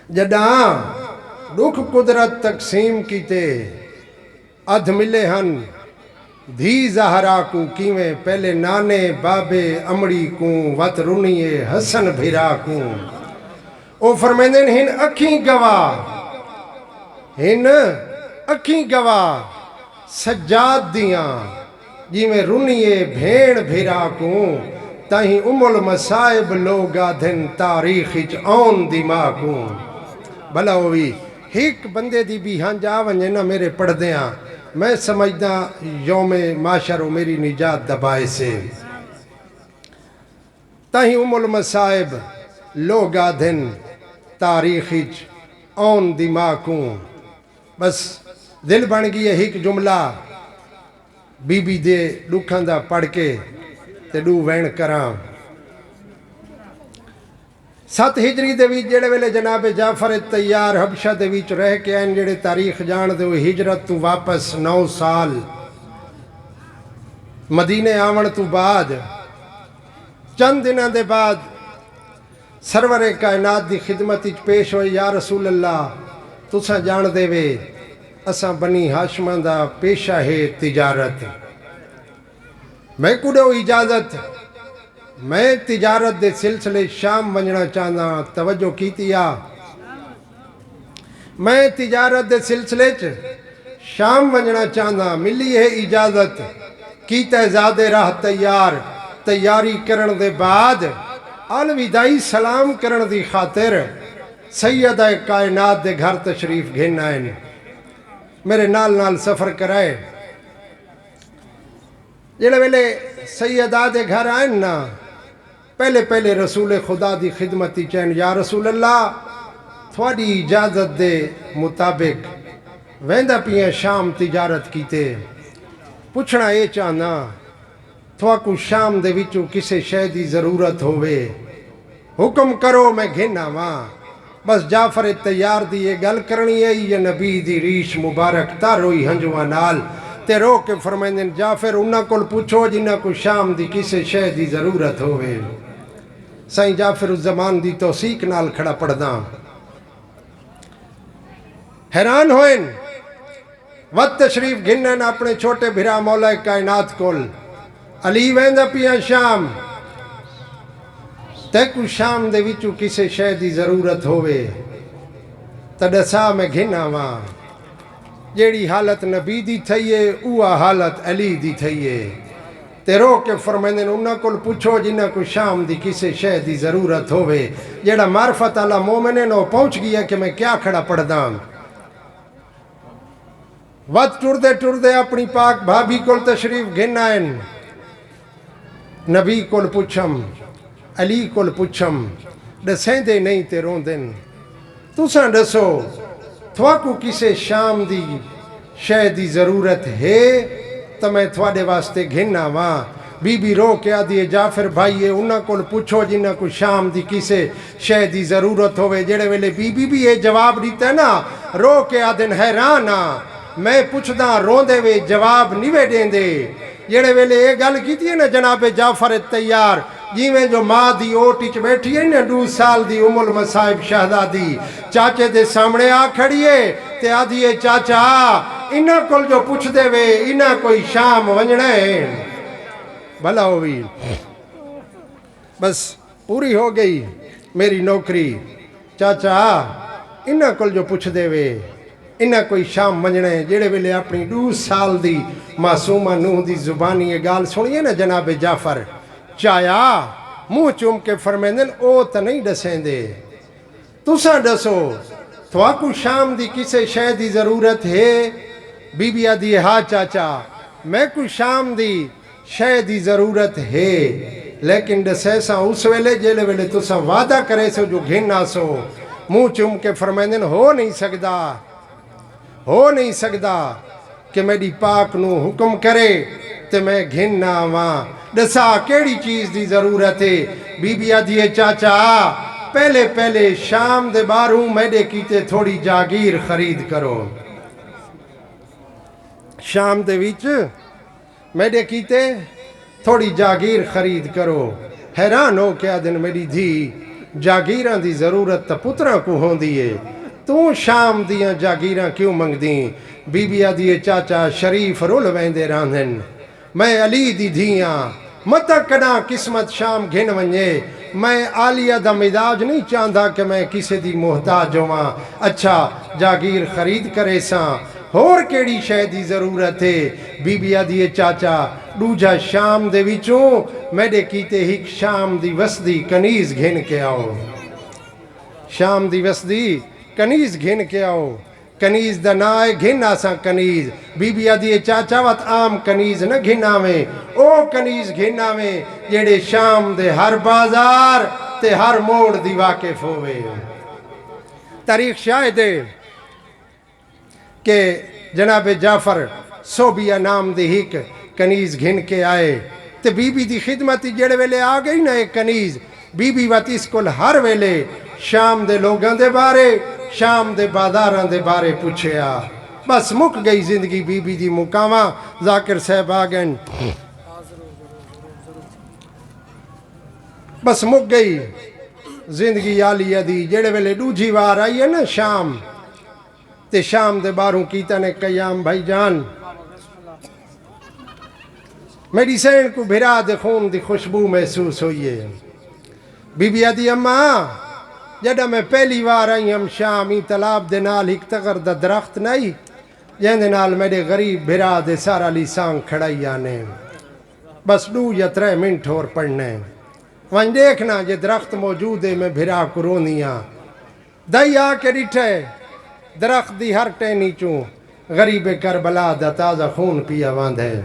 जडा दुख कुदरत तकसीम कीते अध मिले हन धी ज़हरा को किवें पहले नाने बाबे अमड़ी को वत रुनिए हसन भिरा को ओ फरमाइंदे हिन अखी गवाह सज्जाद दियां जिमें रुनिए भेण भिरा को ताही उमुल मसाइब लोग आधन तारीख आन दिमाग को भला वो भी एक बंदे दी भी हाँ जा वने ना मेरे पढ़दे मैं समझदा यौमे माशरो मेरी निजात दबाए से ताही उमुल मसाइब लोग आधन तारीख आन दिमाग को बस दिल बन गई है एक जुमला बीबी दे दुखां दा पढ़ के ते डू वैन करा 7 हिजरी दे विच जेड़े वेले जनाब जाफर तैयार हबशा दे विच रह के आन जेड़े तारीख जान दे हिजरत तू वापस 9 साल मदीने आवन तू बाद चंद दिनां दे बाद सरवरे कायनात दी खिदमत विच पेश होए या रसूल अल्लाह तुसा जान देवे असा बनी हाशमा दा पेशा है तिजारत मैं कुड़ो इजाजत मैं तिजारत दे सिलसिले शाम वजना चाहना तवज्जो कीतिया मैं तिजारत दे सिलसिले च शाम वजना चाहना मिली है इजाजत कीते ज़ादे राह तैयार तैयारी करन दे बाद अलविदाई सलाम करन दी खातिर सैयदा कायनात दे घर तशरीफ घेन आए मेरे नाल नाल सफ़र कराए जेड़े वेले सैयदा दे घर आए ना पहले पहले रसूल खुदा दी खिदमत चैन या रसूल अल्लाह थोड़ी इजाजत दे मुताबिक वेंदा पिया शाम तिजारत कीते पुछना ये चाहना थोकू शाम दे विचों किसे शय दी जरूरत होवे हुक्म करो मैं घेना वां बस जाफर तैयार दी ये गल करनी है ये नबी दी रीश मुबारक तारोई हंजुआ नाल ते रो के फरमाइंदे जाफर उन्हां कोल पूछो जिन्हां को शाम दी किसे शय दी जरूरत होवे साईं जाफर उस जमान दी तौसीक नाल खड़ा पढ़दा हैरान होएन वत तशरीफ गिनन अपने छोटे भिरा मौला कायनात कोल अली वेंदा पिया शाम तैकू शाम दे विचों किसे शय दी जरूरत होवे त दसा मैं घिना वां जेड़ी हालत नबी दी थई है उहा हालत अली दी थई है ते रो के फरमाइंदे उन्हां कोल पूछो जिन्हां को शाम दी किसे शय दी जरूरत होवे जेड़ा मार्फत आला मोमिन है नो पहुंच गया कि मैं क्या खड़ा पढ़दा वत टुरदे टुरदे अपनी पाक भाभी कोल तशरीफ घिन आए नबी कोल पुछम अली कोल पुछम दसेंदे नहीं ते रोंदन तुसां दसो थवाकू किसे शाम दी शय दी जरूरत है तो मैं थोड़े वास्ते घिना वां बीबी रो के आदि जाफिर भाई है उन्हां कोल पुछो जिन्हां को शाम दी किसे शय दी जरूरत होवे जेड़े वेले बीबी भी ये जवाब दीता ना रो के आदन हैरान आ मैं पुछदा रोंदे वे जवाब निवे देंदे जेड़े वेले ये गल कीती है ना जनाबे जाफर तैयार जिमें जो माँ दी ओट च बैठी है ना 2 साल दी उमुल मसाइब शहजादी चाचे दे सामने आ खड़ी है ते आदि है चाचा इन्हां कोल जो पुछ दे वे इन्हां कोई शाम वंजना है भला हो भी बस पूरी हो गई मेरी नौकरी चाचा इन्हां कोल जो पुछ दे वे इन्हां कोई शाम वंजना है जेड़े वेले अपनी 2 साल दी मासूमा नूह दी जुबानी ये गाल सुनिए ना जनाबे जाफर चाया मुंह चूम के फरमाइंदे ओ तो नहीं दसेंदे तुसा दसो थवाकू शाम दी किसे शय दी जरूरत है बीबी आदि हाँ चाचा मैं को शाम दी शय दी जरूरत है लेकिन दसे सा उस वेले जेले वेले तुसा वादा करे सो जो घिना सो मुंह चूम के फरमाइंदे हो नहीं सकदा कि मेरी पाक नू हुक्म करे ते मैं घिना वां दसा केड़ी चीज दी जरूरत है बीबी आदि चाचा पहले पहले शाम दे बारू मेरे कीते थोड़ी जागीर खरीद करो शाम दे विच मेरे कीते थोड़ी जागीर खरीद करो हैरान हो क्या दिन मेरी धी जागीरां दी ज़रूरत तो पुत्रां को होंदी है। तू शाम दियां जागीरां क्यों मंगदी? बीबी आदि चाचा शरीफ रुल वेंदे रहंदन। मैं अली दी धियां मत कदा किस्मत शाम घिन वने। मैं आलिया दा मिजाज नहीं चाहता कि मैं किसी दी मोहताज होवां। अच्छा जागीर खरीद करे सां, होर केड़ी शै दी ज़रूरत है? बीबी आदि चाचा दूजा शाम दे विचों मेरे कीते हिक शाम दी वसदी कनीज़ घिन के आओ। शाम दी वसदी कनीज़ घिन के आओ। कनीज़ दा ना है घिन आसा कनीज़। बीबी आदि चाचा वत आम कनीज़ न घिनावे, ओ कनीज़ घिनावे जेड़े शाम दे हर बाजार ते हर मोड़ दी वाकिफ होवे। तारीख शायद के जनाब जाफर सोबिया नाम दी हिक कनीज़ घिन के आए ते बीबी दी खिदमत जेड़े वेले आ गई ना एक कनीज़, बीबी वत इस कोल हर वेले शाम दे लोगों दे बारे, शाम दे बाजारां दे बारे पूछया। बस मुक गई जिंदगी बीबी दी मुकामा। जाकिर साहब आ गए। बस मुक गई जिंदगी आलिया दी। जेड़े वेले दूजी बार आई है ना शाम, ते शाम दे बारों कीता ने कयाम भाई जान मेरी सैन को भिरा दे खून दी खुशबू महसूस हुई है। बीबी आदि अम्मा जदा मैं पहली बार आई हम शाम ही तालाब दे नाल एक तगर दा दरख्त नहीं जिंदे नाल मेरे गरीब भिरा दे सारा ली सांग खड़ाई आने। बस 2 या 3 मिनट होर पढ़ने वन देखना जे दरख्त मौजूद है। मैं भिरा को रोनिया दई आके डिठे दरख्त दी हर टहनी चूं गरीब करबला दा ताज़ा खून पिया वांद है।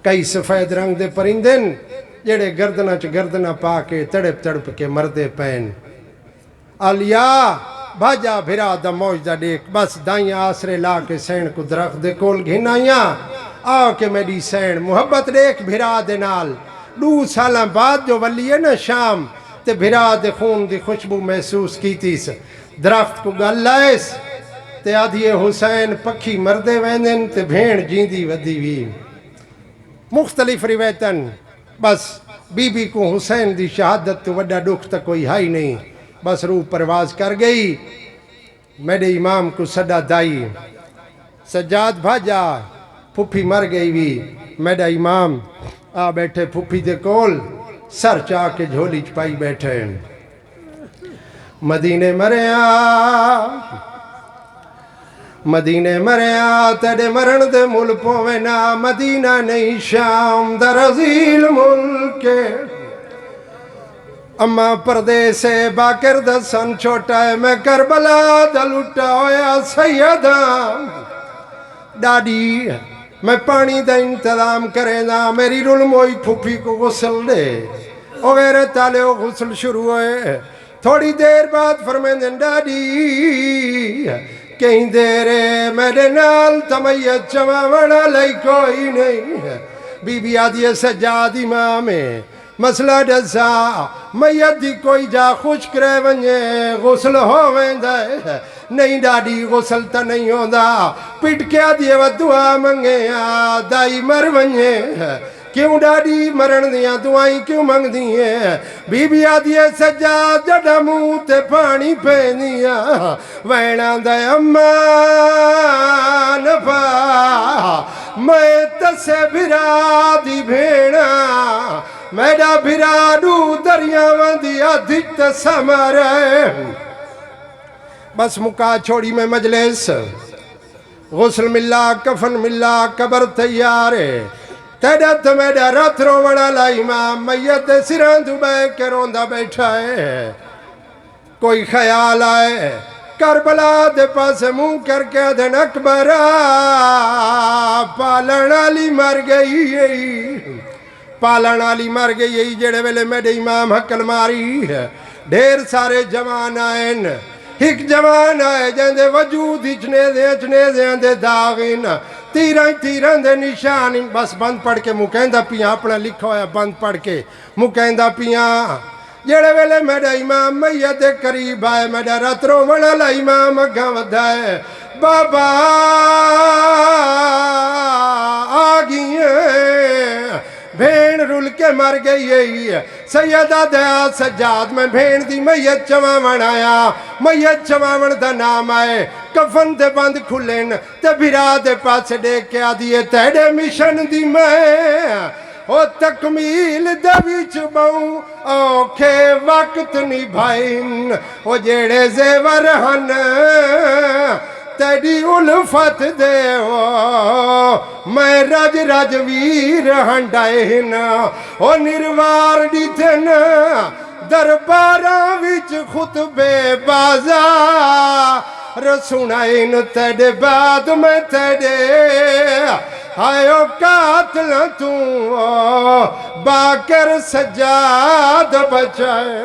कई सफ़ेद रंग दे परिंदे जेड़े गर्दना च गर्दना पा के तड़प तड़प के मरदे पैन। आलिया भाजा भिरा दा मौजदा देख। बस दाइयां आसरे ला के सैन को दरख्त दे कोल घिन आइया। आ के मेरी सैन मुहब्बत देख भिरा दे नाल। 2 साल बाद जो वली है ना शाम ते भिरा दे खून दी खुशबू महसूस कीतीस। दरख्त को गल लाइस ते आधिए हुसैन पखी मरदे वेंदन ते भेण जींदी वधी वी। मुख्तलिफ रिवायतन बस बीबी को हुसैन दी शहादत तो वड्डा दुख तो कोई है ही नहीं। बस रूह परवाज कर गई। मेरे इमाम को सदा दाई सज्जाद भाजा फुफी मर गई भी। मेरा इमाम आ बैठे फुफी दे कोल सर चा के झोली च पाई बैठे। मदीने मरिया मदीने मरिया तेरे मरण दे मुल पोवे ना। मदीना नहीं शाम दरजील मुल्क। अम्मा परदेस है बाकर दसन छोटा है। मैं करबला दा लुटा होया सैयदा। डाडी मैं पानी दा इंतजाम करेना। मेरी रुल मोई फूफी को गुसल दे। ओ मेरे ताले ओ गुसल शुरू होए। थोड़ी देर बाद फरमांदे डाडी कहीं देरे मेरे नाल तमैयत चमावड़ा लाई कोई नहीं है। बीबी आदि सज्जाद इमाम है मसला दसा मैयत दी कोई जा खुश करे वने गुसल हो वेंदा है। नहीं डाडी गुसल तो नहीं होंदा। पिट के आदि दुआ मंगे दाई मर वने। क्यों डाडी मरण दियां दुआई क्यों मंगदी है? बीबी आदि सज्जा जड़ा मुंह ते पानी पैंदिया वैणा दे अम्मा नफा। मैं तसे भिरा दी भेणा मेरा भिरा डू दरियावां दी अधिक समर। बस मुका छोड़ी में मजलिस। गुस्ल मिला कफन मिला कबर तैयार है। तेरा तो मेरा रथ रोवण ला इमाम मैयत सिरां दुबे के रोंदा बैठा है। कोई ख्याल आए करबला दे पास मुंह करके दिन अकबरा पालन वाली मर गई। पालन वाली मर गई। जेड़े वेले मेरे इमाम हकल मारी है ढेर सारे जवान आए। एक जवान आए जिंदे वजूद इचने दे दागिन तीरां दे निशान। बस बंद पढ़ के मुकैंदा पिया अपना लिखा होया बंद पढ़ के मुकैंदा पिया। जेड़े वेले मेरा इमाम मैयत दे करीब आए मेरा रत रोवण वाला इमाम अग्गा वधाए। बाबा आ गई भेण रुल के मर गई है सैयदा दया सजाद मैं भेण दी मैयत चवावण आया मैयत चवावण दा नाम आए कफन दे बंद खुलेन ते बिरा दे पास डे के आदि तेरे मिशन दी मैं ओ तकमील दे विच बहु औखे वक्त निभाइन ओ जेड़े जेवर हन तेरी उल्फत दे मैं रज रजवीर हंडाइन ओ निर्वार डिथन दरबारा विच खुतबे बाजार सुनाइन तेरे बाद में तेरे आयो कातल तू बाकर सजाद बचाए।